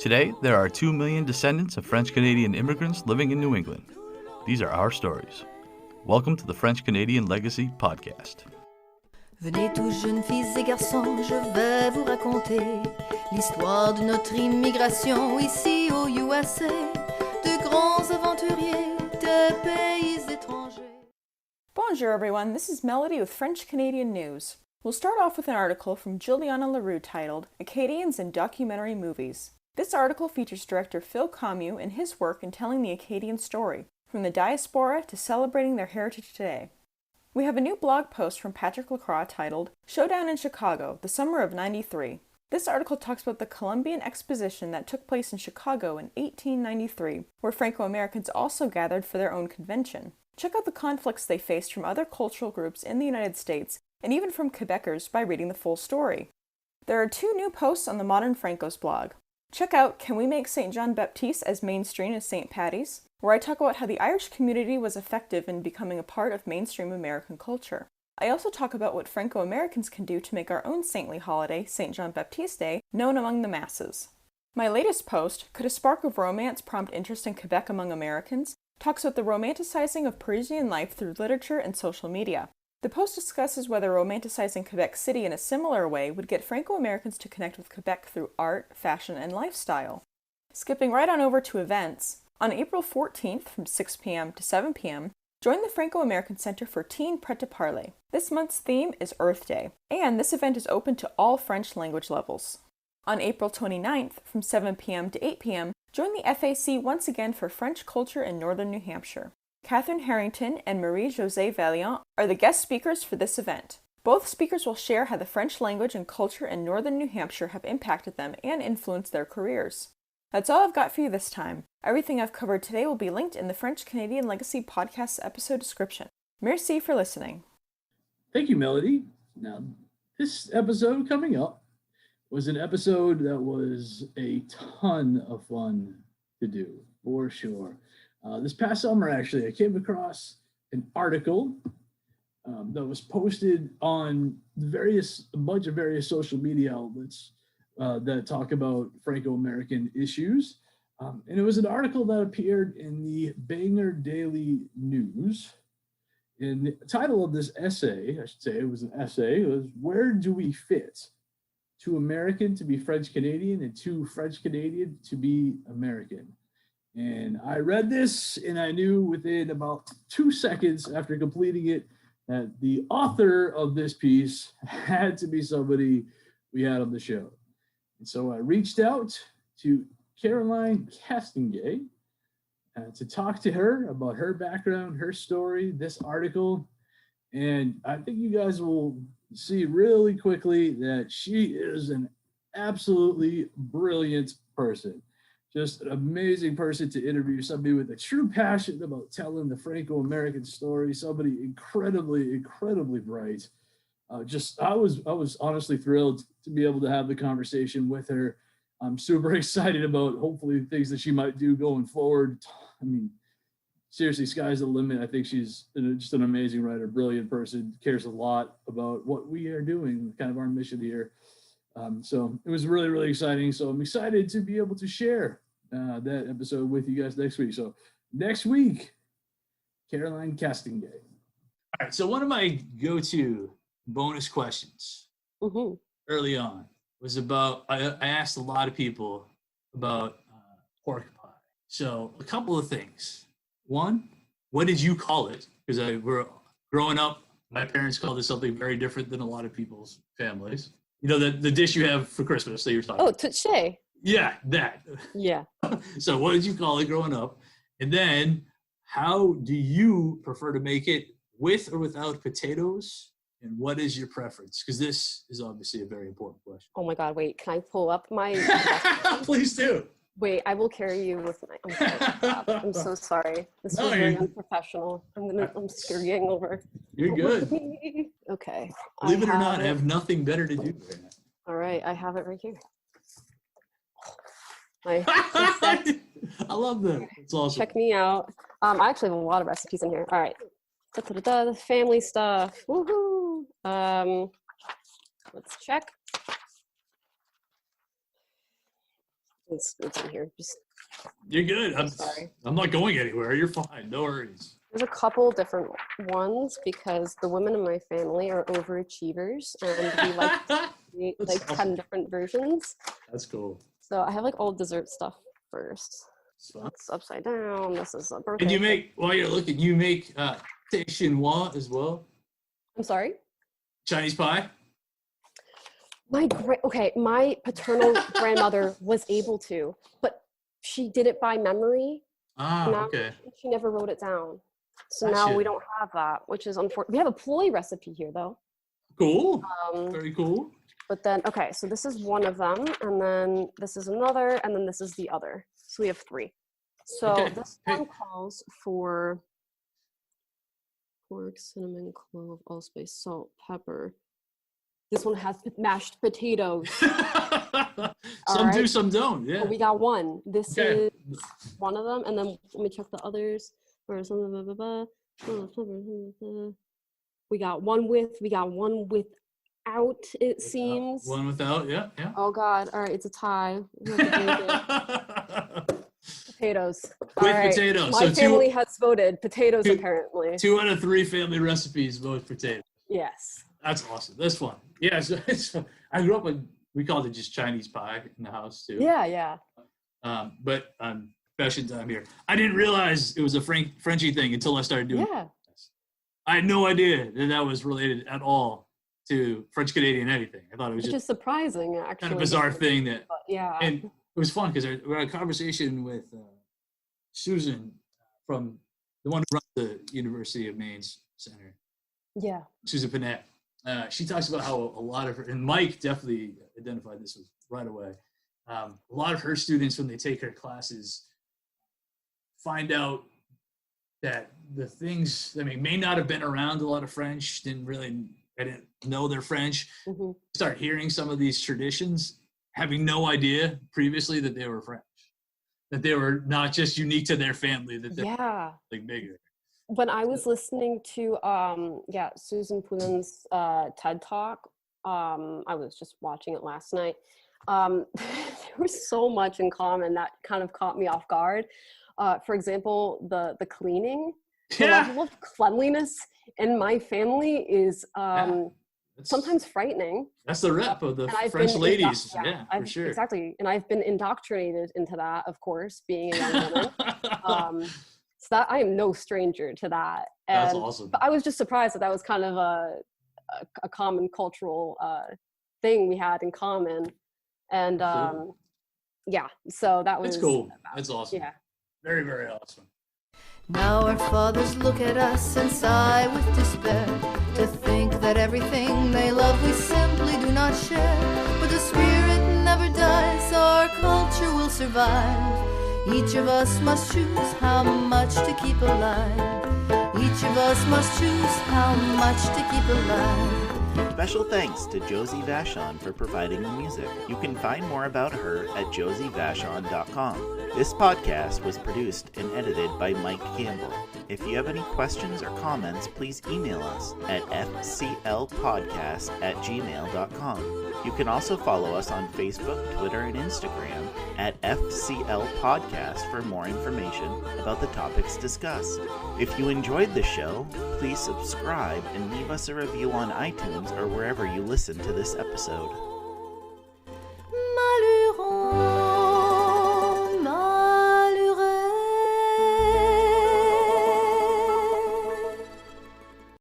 Today, there are 2 million descendants of French-Canadian immigrants living in New England. These are our stories. Welcome to the French-Canadian Legacy Podcast. Venez tous jeunes filles et garçons, je vais vous raconter l'histoire de notre immigration ici au USA, de grands aventuriers, de pays étrangers. Bonjour everyone, this is Melody with French Canadian News. We'll start off with an article from Juliana Leroux titled Acadians in Documentary Movies. This article features director Phil Comeau and his work in telling the Acadian story, from the diaspora to celebrating their heritage today. We have a new blog post from Patrick Lacroix titled Showdown in Chicago, the Summer of '93. This article talks about the Columbian Exposition that took place in Chicago in 1893, where Franco-Americans also gathered for their own convention. Check out the conflicts they faced from other cultural groups in the United States, and even from Quebecers by reading the full story. There are 2 new posts on the Modern Franco's blog. Check out Can We Make St. John Baptiste as Mainstream as St. Patty's?, where I talk about how the Irish community was effective in becoming a part of mainstream American culture. I also talk about what Franco-Americans can do to make our own saintly holiday, St. John Baptiste Day, known among the masses. My latest post, Could a Spark of Romance Prompt Interest in Quebec Among Americans?, talks about the romanticizing of Parisian life through literature and social media. The post discusses whether romanticizing Quebec City in a similar way would get Franco-Americans to connect with Quebec through art, fashion, and lifestyle. Skipping right on over to events, on April 14th from 6 p.m. to 7 p.m., join the Franco-American Center for Teen Pret-a-Parler. This month's theme is Earth Day, and this event is open to all French language levels. On April 29th from 7 p.m. to 8 p.m., join the FAC once again for French culture in northern New Hampshire. Catherine Harrington and Marie-Josée Valiant are the guest speakers for this event. Both speakers will share how the French language and culture in northern New Hampshire have impacted them and influenced their careers. That's all I've got for you this time. Everything I've covered today will be linked in the French Canadian Legacy Podcast episode description. Merci for listening. Thank you, Melody. Now, this episode coming up was an episode that was a ton of fun to do, for sure. This past summer, actually, I came across an article that was posted on a bunch of various social media outlets that talk about Franco-American issues. And it was an article that appeared in the Bangor Daily News. And the title of this essay, I should say it was an essay, was Where Do We Fit? Too American to be French-Canadian and too French-Canadian to be American. And I read this and I knew within about 2 seconds after completing it that the author of this piece had to be somebody we had on the show. And so I reached out to Caroline Castonguay to talk to her about her background, her story, this article. And I think you guys will see really quickly that she is an absolutely brilliant person. Just an amazing person to interview, somebody with a true passion about telling the Franco-American story, somebody incredibly, incredibly bright. I was honestly thrilled to be able to have the conversation with her. I'm super excited about hopefully things that she might do going forward. I mean, seriously, sky's the limit. I think she's just an amazing writer, brilliant person, cares a lot about what we are doing, kind of our mission here. So it was really, really exciting. So I'm excited to be able to share that episode with you guys next week. So next week, Caroline Castonguay. All right. So one of my go-to bonus questions early on was about, I asked a lot of people about pork pie. So a couple of things. One, what did you call it? Because growing up, my parents called it something very different than a lot of people's families. You know, the dish you have for Christmas that you're talking about. Touché. Yeah, that. Yeah. So what did you call it growing up? And then how do you prefer to make it, with or without potatoes? And what is your preference? Because this is obviously a very important question. Oh my God, wait, can I pull up my... Please do. Wait, I will carry you with my... I'm so sorry. This is very unprofessional. I'm scurrying over. You're good. Okay. Believe it or not, I have nothing better to do right now. All right, I have it right here. I love that. It's awesome. Check me out. I actually have a lot of recipes in here. All right. The family stuff. Woohoo. Let's check. It's in here. Just You're good. I'm sorry. I'm not going anywhere. You're fine. No worries. There's a couple different ones because the women in my family are overachievers, and we like to create like 10 different versions. That's cool. So I have like all dessert stuff first. So That's upside down. This is a birthday. and you cake. make, while you're looking, you make pâté chinois as well? I'm sorry? Chinese pie? My paternal grandmother was able to, but she did it by memory. Now Okay. She never wrote it down. So Gotcha. now we don't have that, which is unfortunate. We have a ploy recipe here though. Cool. Very cool. But then, okay, so this is one of them, and then this is another, and then this is the other. So we have 3. So Okay. this one calls for pork, cinnamon, clove, allspice, salt, pepper. This one has mashed potatoes. Some do, right. some don't. Yeah. Oh, we got one. This Okay. is one of them, and then let me check the others. We got one without, it seems. One without, yeah. Oh God! All right, it's a tie. We have to break it. Potatoes. All With right. potatoes. My So family has voted potatoes. two- Apparently. 2 out of 3 family recipes vote potato. Yes. That's awesome. That's fun. Yeah. So it's fun. I grew up with, we called it just Chinese pie in the house too. Yeah. But confession time here. I didn't realize it was a Frenchy thing until I started doing Yeah. it. I had no idea that was related at all to French Canadian anything. I thought it was Which just is surprising, actually. kind of bizarre thing that, But yeah. and it was fun because we had a conversation with Susan from the one who runs the University of Maine's Center, Yeah. Susan Panette. She talks about how a lot of her, and Mike definitely identified this right away. A lot of her students, when they take her classes, find out that the things, may not have been around a lot of French, I didn't know they're French. Mhm. Start hearing some of these traditions, having no idea previously that they were French, that they were not just unique to their family, that they're Yeah. like bigger. When I was listening to Susan Poulin's TED Talk, I was just watching it last night. There was so much in common that kind of caught me off guard. For example, the cleaning, the level of cleanliness in my family is sometimes frightening. That's the rep of the And I've French been ladies. Yeah, for sure. Exactly. And I've been indoctrinated into that, of course, being a young woman. So that I am no stranger to that. That's awesome. But I was just surprised that was kind of a common cultural thing we had in common. And so that was It's cool. That's awesome. Yeah. Very, very awesome. Now our fathers look at us and sigh with despair, to think that everything they love we simply do not share. But the spirit never dies, our culture will survive. Each of us must choose how much to keep alive. Each of us must choose how much to keep alive. Special thanks to Josie Vachon for providing the music. You can find more about her at josievachon.com. This podcast was produced and edited by Mike Campbell. If you have any questions or comments, please email us at fclpodcast@gmail.com. You can also follow us on Facebook, Twitter, and Instagram at FCL Podcast for more information about the topics discussed. If you enjoyed the show, please subscribe and leave us a review on iTunes or wherever you listen to this episode.